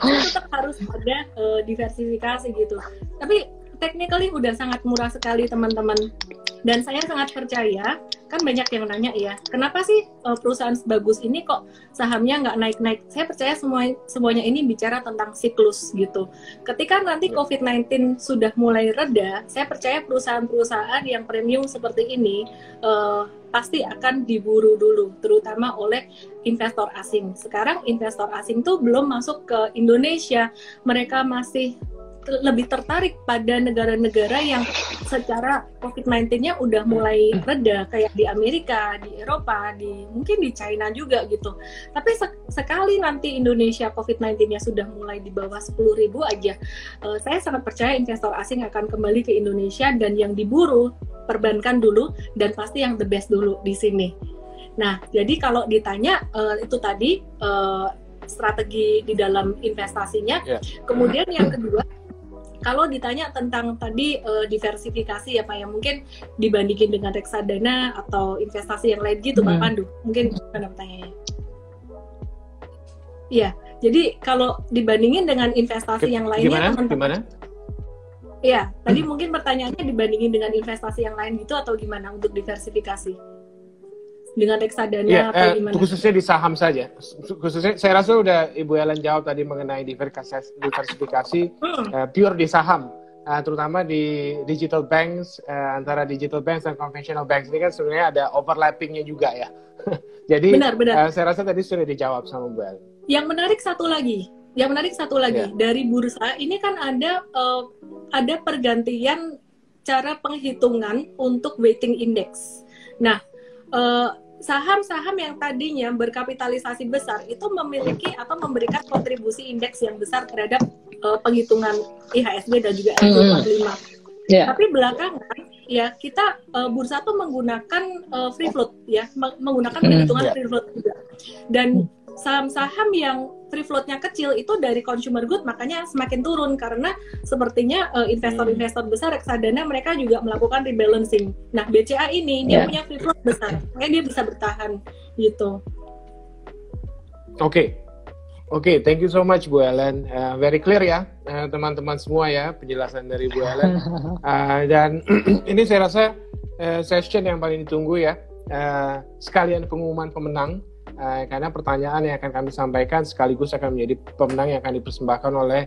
Tetap harus ada diversifikasi gitu. Tapi technically udah sangat murah sekali teman-teman. Dan saya sangat percaya, kan banyak yang nanya ya, kenapa sih perusahaan sebagus ini kok sahamnya nggak naik-naik? Saya percaya semuanya ini bicara tentang siklus gitu. Ketika nanti COVID-19 sudah mulai reda, saya percaya perusahaan-perusahaan yang premium seperti ini pasti akan diburu dulu, terutama oleh investor asing. Sekarang investor asing tuh belum masuk ke Indonesia, mereka masih lebih tertarik pada negara-negara yang secara COVID-19-nya udah mulai reda, kayak di Amerika, di Eropa, mungkin di China juga gitu. Tapi sekali nanti Indonesia COVID-19-nya sudah mulai di bawah 10.000 aja, saya sangat percaya investor asing akan kembali ke Indonesia, dan yang diburu perbankan dulu, dan pasti yang the best dulu di sini. Nah, jadi kalau ditanya itu tadi strategi di dalam investasinya, kemudian yang kedua, kalau ditanya tentang tadi diversifikasi ya Pak ya, mungkin dibandingin dengan reksadana atau investasi yang lain gitu Pak Pandu, mungkin gimana pertanyaannya? Iya, jadi kalau dibandingin dengan investasi yang lainnya gimana? Iya, tadi mungkin pertanyaannya dibandingin dengan investasi yang lain gitu atau gimana untuk diversifikasi? Dengan reksadana atau gimana? Khususnya di saham saja. Khususnya saya rasa udah Ibu Ellen jawab tadi mengenai diversifikasi pure di saham, terutama di digital banks, antara digital banks dan conventional banks ini kan sebenarnya ada overlappingnya juga ya. Jadi benar. Saya rasa tadi sudah dijawab sama Bu Ellen. Yang menarik satu lagi dari bursa ini kan ada pergantian cara penghitungan untuk weighting index. Nah, saham-saham yang tadinya berkapitalisasi besar itu memiliki atau memberikan kontribusi indeks yang besar terhadap penghitungan IHSG dan juga S&P 45. Tapi belakangan ya kita bursa tuh menggunakan free float ya, menggunakan perhitungan free float juga. Dan saham-saham yang free float-nya kecil itu dari consumer good makanya semakin turun, karena sepertinya investor-investor besar reksadana mereka juga melakukan rebalancing. Nah, BCA ini dia punya free float besar, makanya dia bisa bertahan gitu. Oke, thank you so much Bu Ellen. Very clear ya teman-teman semua ya penjelasan dari Bu Ellen. Dan ini saya rasa session yang paling ditunggu ya, sekalian pengumuman pemenang. Karena pertanyaan yang akan kami sampaikan sekaligus akan menjadi pemenang yang akan dipersembahkan oleh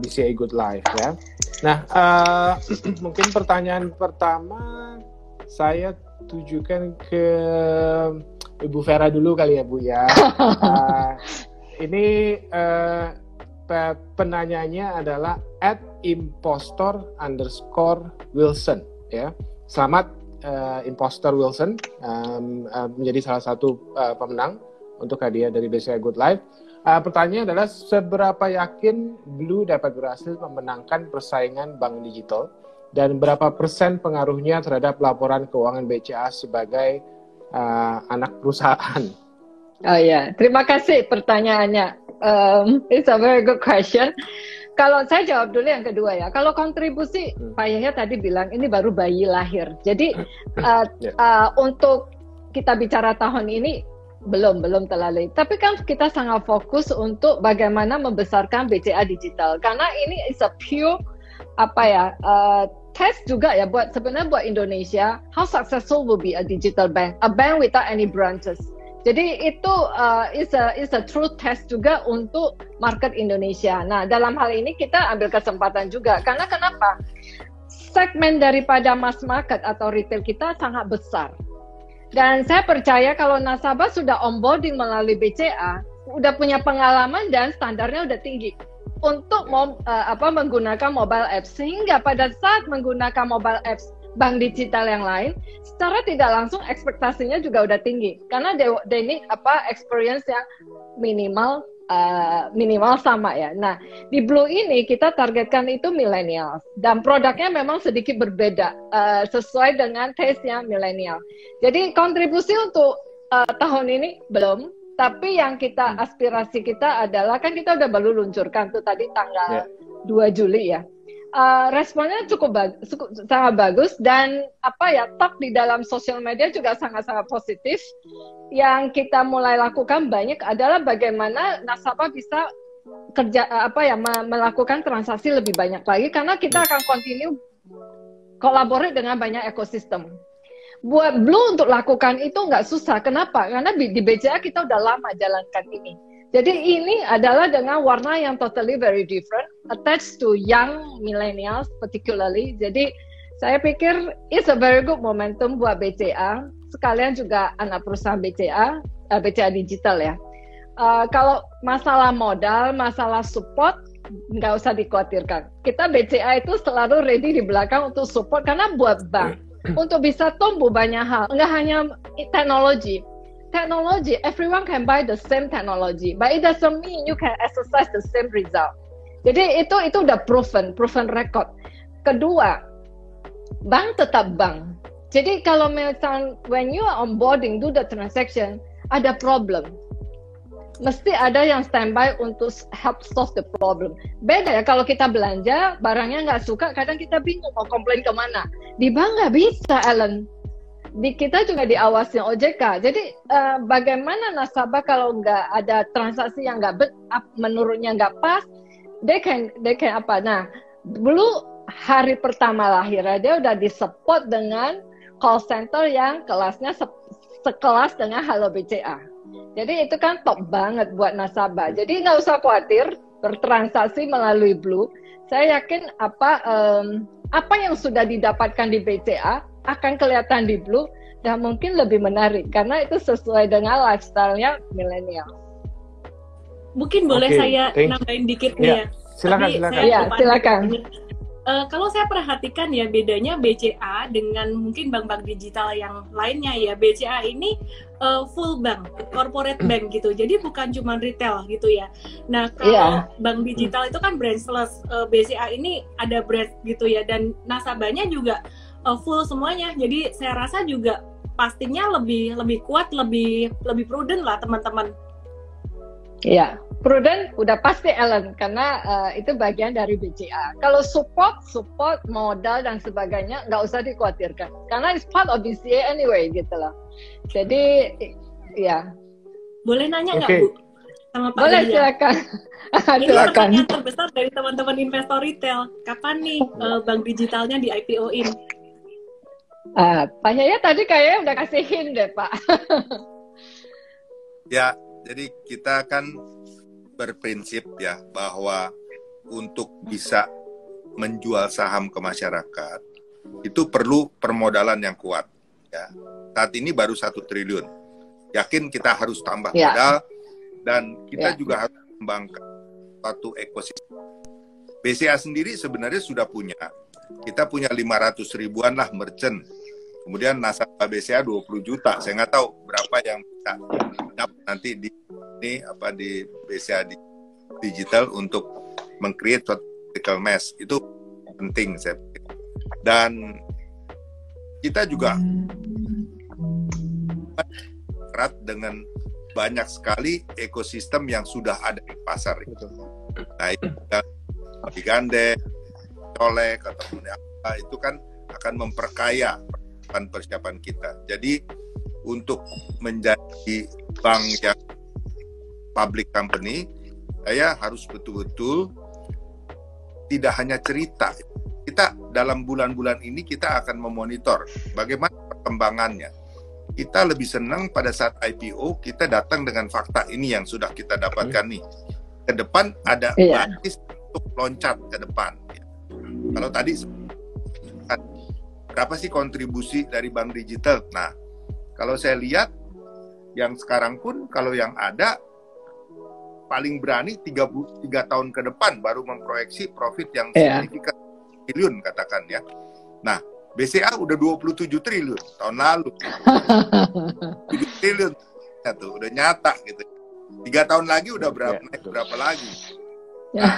BCA Good Life ya. Nah, mungkin pertanyaan pertama saya tujukan ke Ibu Vera dulu kali ya Bu ya. Ini penanyanya adalah @impostor_Wilson ya. Selamat Impostor Wilson menjadi salah satu pemenang untuk hadiah dari BCA Good Life. Pertanyaannya adalah seberapa yakin Blue dapat berhasil memenangkan persaingan bank digital dan berapa persen pengaruhnya terhadap laporan keuangan BCA sebagai anak perusahaan? Oh ya, terima kasih pertanyaannya. It's a very good question. Kalau saya jawab dulu yang kedua ya. Kalau kontribusi, Pak Yahya tadi bilang ini baru bayi lahir. Jadi untuk kita bicara tahun ini belum terlalu. Tapi kan kita sangat fokus untuk bagaimana membesarkan BCA Digital. Karena ini is a pure test juga ya sebenarnya buat Indonesia. How successful will be a digital bank? A bank without any branches. Jadi itu is a true test juga untuk market Indonesia. Nah, dalam hal ini kita ambil kesempatan juga. Karena kenapa? Segmen daripada mass market atau retail kita sangat besar. Dan saya percaya kalau nasabah sudah onboarding melalui BCA, udah punya pengalaman dan standarnya udah tinggi untuk menggunakan mobile apps. Sehingga pada saat menggunakan mobile apps bank digital yang lain, secara tidak langsung ekspektasinya juga udah tinggi karena they need experience yang minimal sama ya. Nah, di Blue ini kita targetkan itu millennials dan produknya memang sedikit berbeda sesuai dengan taste-nya millennial. Jadi kontribusi untuk tahun ini belum, tapi yang kita aspirasi kita adalah kan kita udah baru luncurkan tuh tadi tanggal 2 Juli ya. responnya sangat bagus, dan talk di dalam sosial media juga sangat-sangat positif. Yang kita mulai lakukan banyak adalah bagaimana nasabah bisa melakukan transaksi lebih banyak lagi, karena kita akan continue kolaborasi dengan banyak ekosistem. Buat Blue untuk lakukan itu nggak susah. Kenapa? Karena di BCA kita udah lama jalankan ini. Jadi ini adalah dengan warna yang totally very different, attached to young millennials particularly. Jadi saya pikir it's a very good momentum buat BCA. Sekalian juga anak perusahaan BCA Digital ya. Kalau masalah modal, masalah support, nggak usah dikhawatirkan. Kita BCA itu selalu ready di belakang untuk support, karena buat bank untuk bisa tumbuh banyak hal, nggak hanya teknologi. Technology, everyone can buy the same technology, but it doesn't mean you can exercise the same result. Jadi itu udah proven record. Kedua, bank tetap bank. Jadi kalau misalnya when you are onboarding, do the transaction, ada problem, mesti ada yang standby untuk help solve the problem. Beda ya kalau kita belanja, barangnya nggak suka, kadang kita bingung mau komplain kemana. Di bank nggak bisa, Ellen. Di kita juga diawasi OJK. Jadi bagaimana nasabah kalau nggak ada transaksi yang menurutnya nggak pas, they can apa? Nah, dulu hari pertama lahirnya dia udah disupport dengan call center yang kelasnya sekelas dengan Halo BCA. Jadi itu kan top banget buat nasabah. Jadi nggak usah khawatir bertransaksi melalui Blue. Saya yakin apa yang sudah didapatkan di BCA akan kelihatan di Blue, dan mungkin lebih menarik karena itu sesuai dengan lifestyle-nya milenial. Mungkin boleh saya nambahin dikit nih ya. Silakan. Kalau saya perhatikan ya, bedanya BCA dengan mungkin bank-bank digital yang lainnya ya, BCA ini full bank, corporate bank gitu. Jadi bukan cuma retail gitu ya. Nah, kalau bank digital itu kan branchless, BCA ini ada branch gitu ya, dan nasabahnya juga full semuanya. Jadi saya rasa juga pastinya lebih kuat, lebih prudent lah teman-teman. Iya, prudent udah pasti Ellen, karena itu bagian dari BCA. Kalau support modal dan sebagainya nggak usah dikhawatirkan, karena it's part of BCA anyway gitu loh. Jadi ya. Boleh nanya nggak Bu? Sama Pak Boleh, silakan. Ini pertanyaan terbesar dari teman-teman investor retail. Kapan nih bank digitalnya di IPO-in? Pak Yaya tadi kayaknya udah kasih hint deh Pak. Ya, jadi kita kan berprinsip ya bahwa untuk bisa menjual saham ke masyarakat itu perlu permodalan yang kuat. Ya, saat ini baru 1 triliun. Yakin kita harus tambah modal, dan kita juga harus mengembangkan suatu ekosistem. BCA sendiri sebenarnya sudah punya. Kita punya 500 ribuan lah merchant. Kemudian nasabah BCA 20 juta. Saya nggak tahu berapa yang bisa nanti di BCA digital untuk meng-create suatu critical mass. Itu penting saya pikir. Dan kita juga erat dengan banyak sekali ekosistem yang sudah ada di pasar. Nah, itu digandeng, colek atau apa, itu kan akan memperkaya persiapan kita. Jadi untuk menjadi bank yang public company, saya harus betul-betul tidak hanya cerita. Kita dalam bulan-bulan ini kita akan memonitor bagaimana perkembangannya. Kita lebih senang pada saat IPO kita datang dengan fakta ini yang sudah kita dapatkan nih. Ke depan ada basis untuk loncat ke depan. Kalau tadi berapa sih kontribusi dari bank digital? Nah, kalau saya lihat yang sekarang pun kalau yang ada paling berani 3 tahun ke depan baru memproyeksi profit yang signifikan triliun katakan ya. Nah, BCA udah 27 triliun tahun lalu. 7 triliun tuh udah nyata gitu. 3 tahun lagi udah naik berapa lagi? Nah,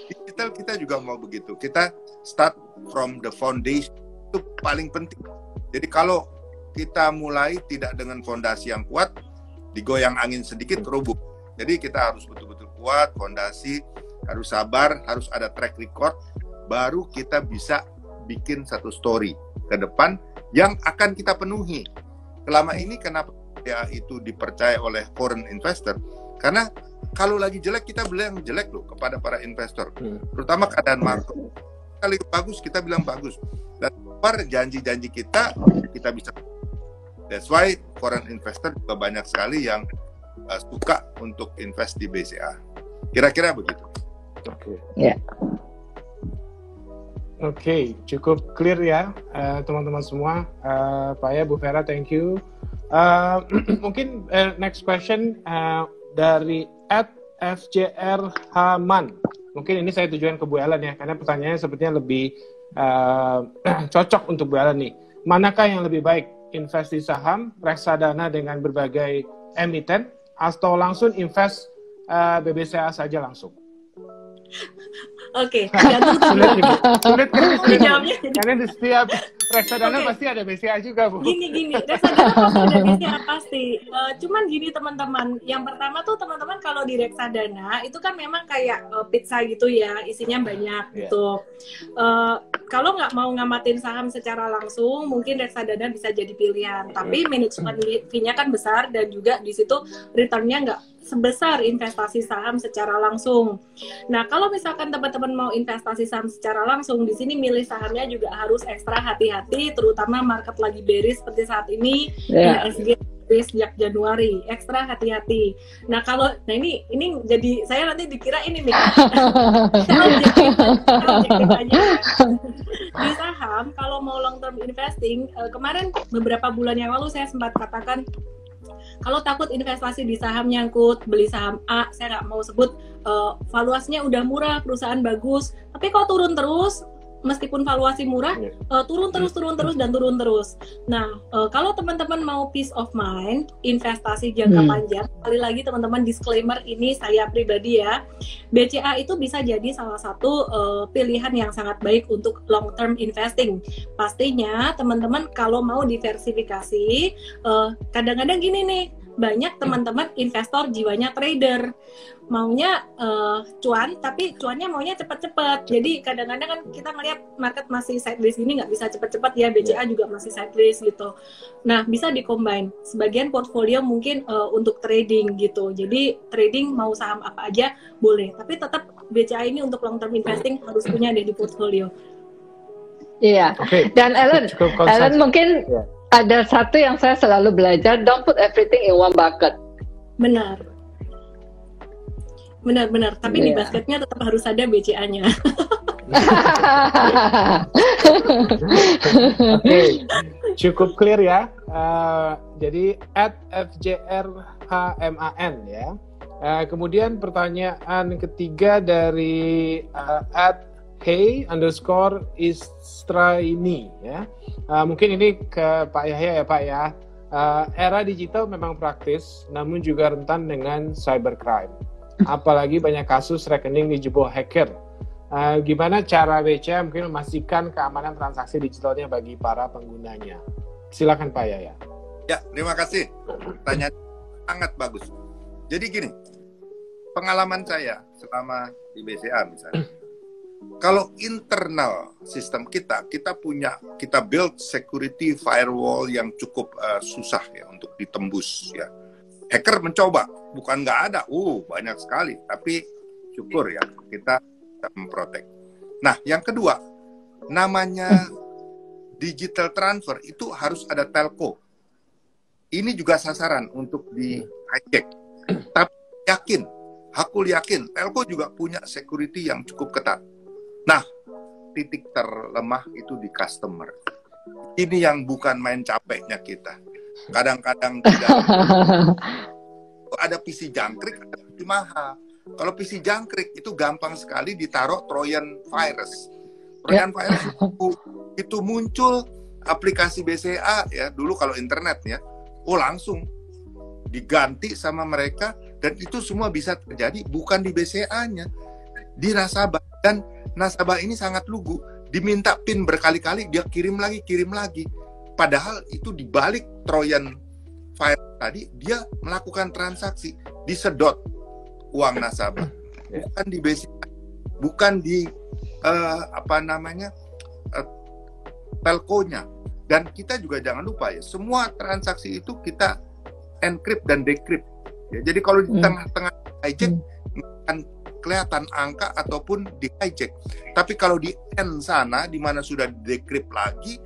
digital kita juga mau begitu. Kita start from the foundation, itu paling penting. Jadi kalau kita mulai tidak dengan fondasi yang kuat, digoyang angin sedikit rubuh. Jadi kita harus betul-betul kuat, fondasi, harus sabar, harus ada track record. baru kita bisa bikin satu story ke depan yang akan kita penuhi. Selama ini kenapa ya itu dipercaya oleh foreign investor? Karena kalau lagi jelek kita bilang jelek loh kepada para investor, terutama keadaan makro. Kali bagus kita bilang bagus, dan luar janji-janji kita bisa. That's why foreign investor juga banyak sekali yang suka untuk invest di BCA. Kira-kira begitu. Oke. Ya. Oke, cukup clear ya teman-teman semua. Pak Ya, Bu Vera, thank you. Mungkin next question dari @FJR Haman. Mungkin ini saya tujuan ke Bu Ellen ya, karena pertanyaannya sepertinya lebih cocok untuk Bu Ellen nih. Manakah yang lebih baik, invest di saham, reksadana dengan berbagai emiten, atau langsung invest BBCA saja langsung? Oke, sulit jawabnya. Karena di setiap reksadana pasti ada BCA juga, Bu. Gini, reksadana pasti ada BCA pasti. Cuman gini teman-teman, yang pertama tuh teman-teman kalau di reksadana itu kan memang kayak pizza gitu ya, isinya banyak gitu. Kalau nggak mau ngamatin saham secara langsung, mungkin reksadana bisa jadi pilihan. Tapi manajemen fee-nya kan besar dan juga di situ return-nya nggak sebesar investasi saham secara langsung. Nah, kalau misalkan teman-teman mau investasi saham secara langsung, di sini milih sahamnya juga harus ekstra hati-hati, terutama market lagi bearish seperti saat ini, IHSG bearish sejak Januari, ekstra hati-hati. Nah, ini jadi saya nanti dikira ini nih. Objektif aja. Di saham, kalau mau long term investing, kemarin beberapa bulan yang lalu saya sempat katakan, kalau takut investasi di saham nyangkut, beli saham A, saya nggak mau sebut, valuasinya udah murah, perusahaan bagus, tapi kalau turun terus, meskipun valuasi murah, turun terus. Nah, kalau teman-teman mau peace of mind, investasi jangka panjang, sekali lagi teman-teman disclaimer ini saya pribadi ya, BCA itu bisa jadi salah satu pilihan yang sangat baik untuk long term investing. Pastinya teman-teman kalau mau diversifikasi, kadang-kadang gini nih, banyak teman-teman investor jiwanya trader, maunya cuan, tapi cuannya maunya cepat-cepat. Jadi kadang-kadang kan kita ngelihat market masih sideways ini nggak bisa cepat-cepat ya, BCA juga masih sideways gitu. Nah, bisa di-combine. Sebagian portfolio mungkin untuk trading gitu. Jadi trading mau saham apa aja boleh, tapi tetap BCA ini untuk long term investing harus punya deh di portfolio. Iya. Dan Ellen mungkin ada satu yang saya selalu belajar, don't put everything in one bucket. Benar. Tapi di basketnya tetap harus ada BCA-nya. Oke, cukup clear ya. Jadi @FJRHMAN ya. Kemudian pertanyaan ketiga dari @hey_istraini ya. Mungkin ini ke Pak Yahya ya Pak ya. Era digital memang praktis, namun juga rentan dengan cybercrime. Apalagi banyak kasus rekening dijebol hacker. Gimana cara BCA mungkin memastikan keamanan transaksi digitalnya bagi para penggunanya? Silakan Pak Yahya. Ya, terima kasih. Pertanyaan sangat bagus. Jadi gini, pengalaman saya selama di BCA misalnya, kalau internal sistem kita build security firewall yang cukup susah ya untuk ditembus ya. Hacker mencoba, bukan nggak ada, banyak sekali, tapi syukur ya kita memprotek. Nah, yang kedua, namanya digital transfer itu harus ada telco. Ini juga sasaran untuk di hijack. Tapi aku yakin, telco juga punya security yang cukup ketat. Nah, titik terlemah itu di customer. Ini yang bukan main capeknya kita. Kadang-kadang tidak ada PC jangkrik, ada PC mahal. Kalau PC jangkrik itu gampang sekali ditaruh Trojan virus. Trojan virus itu muncul aplikasi BCA ya, dulu kalau internet ya, langsung diganti sama mereka, dan itu semua bisa terjadi bukan di BCA-nya, di nasabah. Dan nasabah ini sangat lugu, diminta PIN berkali-kali, dia kirim lagi. Padahal itu dibalik Trojan virus tadi, dia melakukan transaksi, disedot uang nasabah, bukan di BCA. bukan di telkonya. Dan kita juga jangan lupa ya, semua transaksi itu kita encrypt dan decrypt. Ya, jadi kalau di tengah-tengah hijack akan kelihatan angka ataupun di hijack. Tapi kalau di end sana, di mana sudah decrypt lagi,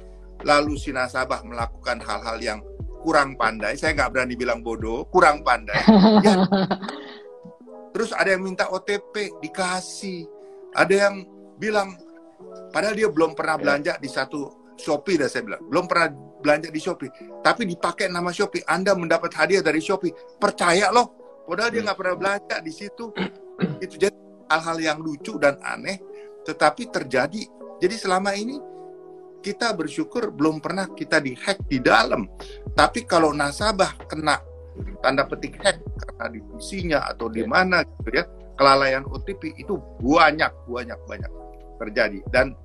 lalu si nasabah melakukan hal-hal yang kurang pandai, saya nggak berani bilang bodoh, kurang pandai. Ya. Terus ada yang minta OTP, dikasih. Ada yang bilang, padahal dia belum pernah belanja di satu Shopee, dah saya bilang, belum pernah belanja di Shopee, tapi dipakai nama Shopee, Anda mendapat hadiah dari Shopee, percaya loh, padahal dia nggak pernah belanja di situ. Itu jadi hal-hal yang lucu dan aneh, tetapi terjadi. Jadi selama ini kita bersyukur belum pernah kita dihack di dalam. Tapi kalau nasabah kena tanda petik hack karena di PC-nya atau di mana gitu ya, kelalaian OTP itu banyak terjadi. Dan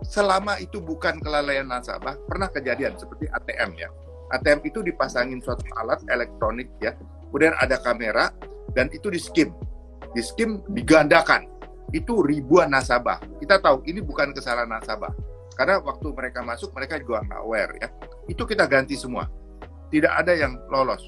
selama itu bukan kelalaian nasabah, pernah kejadian seperti ATM ya. ATM itu dipasangin suatu alat elektronik ya, kemudian ada kamera dan itu di skim digandakan. Itu ribuan nasabah. Kita tahu ini bukan kesalahan nasabah, karena waktu mereka masuk mereka juga nggak aware ya. Itu kita ganti semua. Tidak ada yang lolos,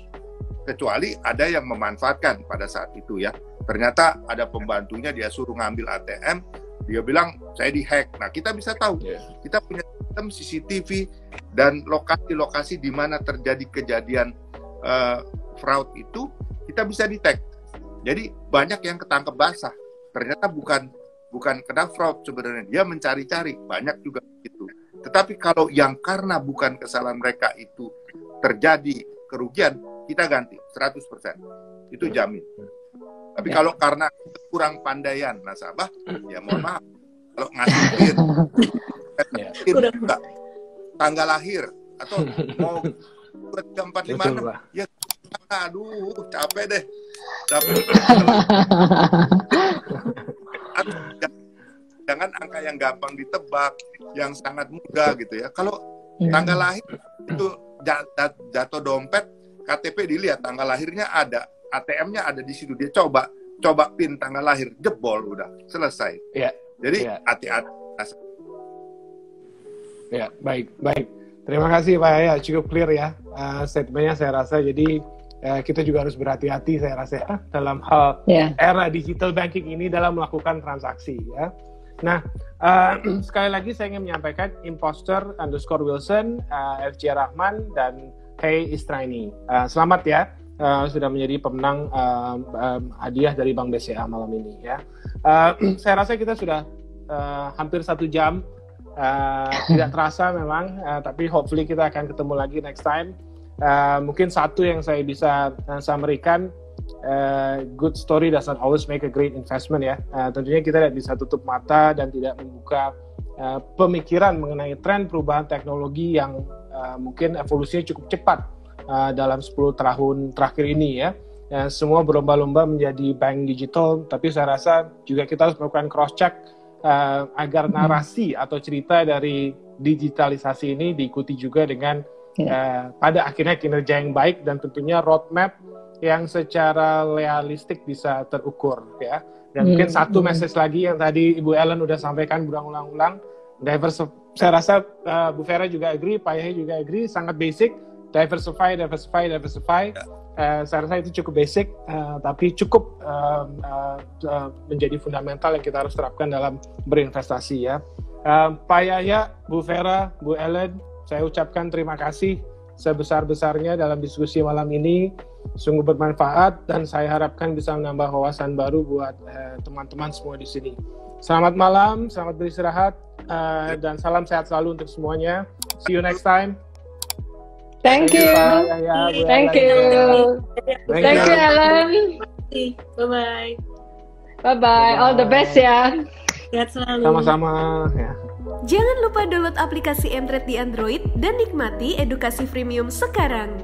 kecuali ada yang memanfaatkan pada saat itu ya. Ternyata ada pembantunya, dia suruh ngambil ATM, dia bilang saya dihack. Nah, kita bisa tahu. Kita punya sistem CCTV dan lokasi-lokasi di mana terjadi kejadian fraud itu kita bisa detect. Jadi banyak yang ketangkep basah. Ternyata bukan kena fraud sebenarnya. Dia mencari-cari, banyak juga gitu. Tetapi kalau yang karena bukan kesalahan mereka itu terjadi kerugian, kita ganti 100%. Itu jamin. Tapi kalau karena kurang pandaian nasabah, ya mohon maaf. Kalau ngasih PIN, tanggal lahir, atau mau 3456, ya aduh capek deh. Jangan angka yang gampang ditebak, yang sangat mudah gitu ya. Kalau tanggal lahir itu jatuh dompet, KTP dilihat tanggal lahirnya ada, ATM-nya ada di situ, dia coba PIN tanggal lahir, jebol udah selesai. Ya. Jadi hati-hati. Ya, baik. Terima kasih Pak Yaya, cukup clear ya statementnya saya rasa. Jadi kita juga harus berhati-hati saya rasa ya, dalam hal era digital banking ini dalam melakukan transaksi ya. Nah, sekali lagi saya ingin menyampaikan imposter_Wilson, FJ Rahman, dan Hey Istraini. Selamat ya, sudah menjadi pemenang hadiah dari Bank BCA malam ini ya. Saya rasa kita sudah hampir 1 jam, tidak terasa memang, tapi hopefully kita akan ketemu lagi next time. Mungkin satu yang saya bisa summary-kan, good story does not always make a great investment ya. Tentunya kita tidak bisa tutup mata dan tidak membuka pemikiran mengenai tren perubahan teknologi yang mungkin evolusinya cukup cepat dalam 10 tahun terakhir ini ya. Semua berlomba-lomba menjadi bank digital, tapi saya rasa juga kita harus melakukan cross-check agar narasi atau cerita dari digitalisasi ini diikuti juga dengan pada akhirnya kinerja yang baik dan tentunya roadmap yang secara realistik bisa terukur ya. Dan mungkin satu message lagi yang tadi Ibu Ellen udah sampaikan berulang-ulang, saya rasa Bu Vera juga agree, Pak Yahya juga agree, sangat basic, diversify. Saya rasa itu cukup basic, tapi cukup menjadi fundamental yang kita harus terapkan dalam berinvestasi ya. Pak Yahya, Bu Vera, Bu Ellen, saya ucapkan terima kasih sebesar-besarnya dalam diskusi malam ini. Sungguh bermanfaat dan saya harapkan bisa menambah wawasan baru buat teman-teman semua di sini. Selamat malam, selamat beristirahat, dan salam sehat selalu untuk semuanya. See you next time. Thank you, Ellen. Bye-bye. All the best ya. Sehat selalu. Sama-sama ya. Jangan lupa download aplikasi Mtrade di Android dan nikmati edukasi freemium sekarang.